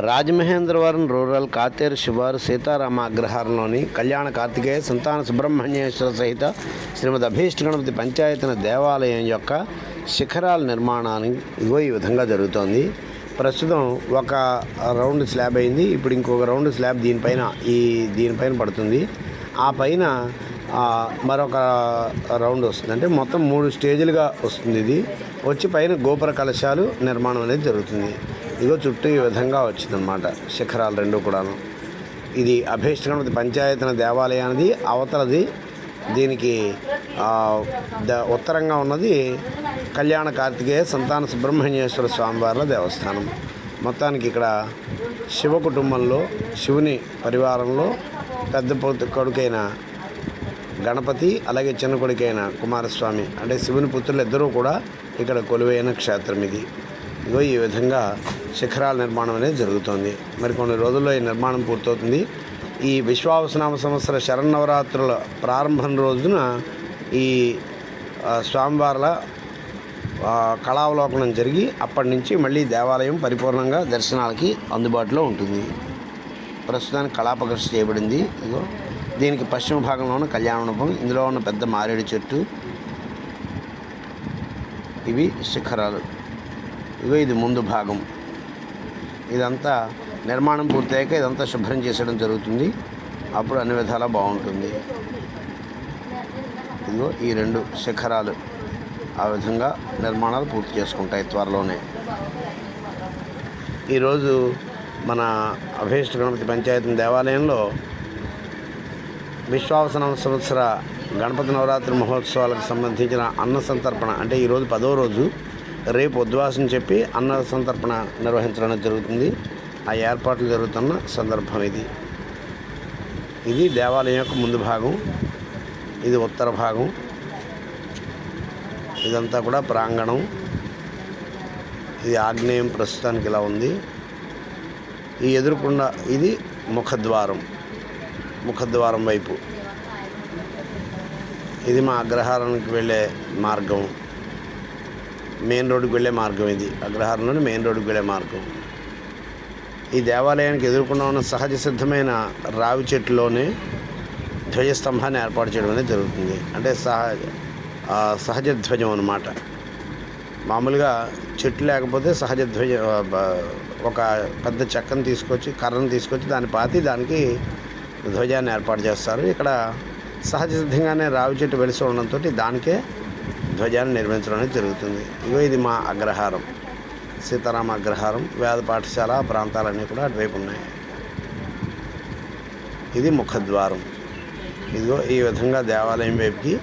Rajamahendravaram rural Katheru శివారు సీతారామ అగ్రహారంలోని కళ్యాణ కార్తికేయ సంతాన సుబ్రహ్మణ్యేశ్వర సహిత శ్రీమద్ అభీష్ట గణపతి పంచాయతన దేవాలయం యొక్క శిఖరాల నిర్మాణానికి ఈ విధంగా జరుగుతోంది. ప్రస్తుతం ఒక రౌండ్ స్లాబ్ అయింది. ఇప్పుడు ఇంకొక రౌండ్ స్లాబ్ దీనిపైన పడుతుంది. ఆ పైన మరొక రౌండ్ వస్తుంది. అంటే మొత్తం 3 స్టేజీలుగా వస్తుంది. ఇది వచ్చి పైన గోపుర కలశాలు నిర్మాణం అనేది జరుగుతుంది. ఇదిగో చుట్టూ ఈ విధంగా వచ్చిందన్నమాట శిఖరాలు రెండు కూడాను. ఇది అభీష్ట గణపతి పంచాయతన దేవాలయానికి అవతలది. దీనికి ఉత్తరంగా ఉన్నది కళ్యాణ కార్తికేయ సంతాన సుబ్రహ్మణ్యేశ్వర స్వామివార్ల దేవస్థానం. మొత్తానికి ఇక్కడ శివ కుటుంబంలో శివుని పరివారంలో పెద్ద కొడుకైన గణపతి అలాగే చిన్న కొడుకైన కుమారస్వామి అంటే శివుని పుత్రులు ఇద్దరూ కూడా ఇక్కడ కొలువైన క్షేత్రం ఇది. ఇగో ఈ విధంగా శిఖరాల నిర్మాణం అనేది జరుగుతుంది. మరి కొన్ని రోజుల్లో ఈ నిర్మాణం పూర్తవుతుంది. ఈ విశ్వావసనామ సంవత్సర శరన్నవరాత్రుల ప్రారంభం రోజున ఈ స్వామివార్ల కళావలోకనం జరిగి అప్పటి నుంచి మళ్ళీ దేవాలయం పరిపూర్ణంగా దర్శనాలకి అందుబాటులో ఉంటుంది. ప్రస్తుతానికి కళాపకర్ష చేయబడింది. ఇగో దీనికి పశ్చిమ భాగంలో ఉన్న కళ్యాణ మండపం, ఇందులో ఉన్న పెద్ద మారేడు చెట్టు, ఇవి శిఖరాలు. ఇగో ఇది ముందు భాగం. ఇదంతా నిర్మాణం పూర్తయ్యాక ఇదంతా శుభ్రం చేసేయడం జరుగుతుంది. అప్పుడు అన్ని విధాలా బాగుంటుంది. ఇదిగో ఈ 2 శిఖరాలు ఆ విధంగా నిర్మాణాలు పూర్తి చేసుకుంటాయి త్వరలోనే. ఈరోజు మన అభీష్ట గణపతి పంచాయతీ దేవాలయంలో విశ్వావసన సంవత్సర గణపతి నవరాత్రి మహోత్సవాలకు సంబంధించిన అన్న సంతర్పణ అంటే ఈరోజు 10వ రోజు, రేపు ఉద్వాసం చెప్పి అన్న సంతర్పణ నిర్వహించడం జరుగుతుంది. ఆ ఏర్పాట్లు జరుగుతున్న సందర్భం ఇది. ఇది దేవాలయం యొక్క ముందు భాగం, ఇది ఉత్తర భాగం, ఇదంతా కూడా ప్రాంగణం. ఇది ఆగ్నేయం ప్రస్తుతానికి ఇలా ఉంది. ఈ ఎదురుకుండా ఇది ముఖద్వారం వైపు. ఇది మా అగ్రహారానికి వెళ్ళే మార్గం, మెయిన్ రోడ్డుకి వెళ్ళే మార్గం. ఇది అగ్రహారంలోని మెయిన్ రోడ్డుకి వెళ్ళే మార్గం. ఈ దేవాలయానికి ఎదుర్కొన్న ఉన్న సహజ సిద్ధమైన రావి చెట్టులోనే ధ్వజస్తంభాన్ని ఏర్పాటు చేయడం అనేది జరుగుతుంది. అంటే సహజ ధ్వజం అన్నమాట. మామూలుగా చెట్టు లేకపోతే సహజ ధ్వజం ఒక పెద్ద చెక్కను తీసుకొచ్చి కర్రను తీసుకొచ్చి దానికి ధ్వజాన్ని ఏర్పాటు చేస్తారు. ఇక్కడ సహజ సిద్ధంగానే రావి చెట్టు వెలిసి ఉండడంతో దానికే ధ్వజాన్ని నిర్మించడం అనేది జరుగుతుంది. ఇగో ఇది మా అగ్రహారం, సీతారామ అగ్రహారం. వేద పాఠశాల ప్రాంతాలన్నీ కూడా అటువైపు ఉన్నాయి. ఇది ముఖద్వారం. ఇదిగో ఈ విధంగా దేవాలయం వైపుకి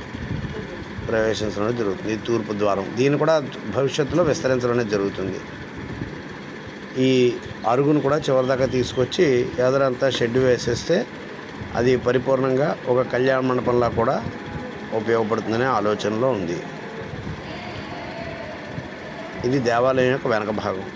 ప్రవేశించడం జరుగుతుంది. ఇది తూర్పు ద్వారం. దీన్ని కూడా భవిష్యత్తులో విస్తరించడం జరుగుతుంది. ఈ అరుగును కూడా చివరిదాకా తీసుకొచ్చి ఎదురంతా షెడ్ వేసేస్తే అది పరిపూర్ణంగా ఒక కళ్యాణ మండపంలా కూడా ఉపయోగపడుతుందనే ఆలోచనలో ఉంది. ఇది దేవాలయం యొక్క వెనక భాగం.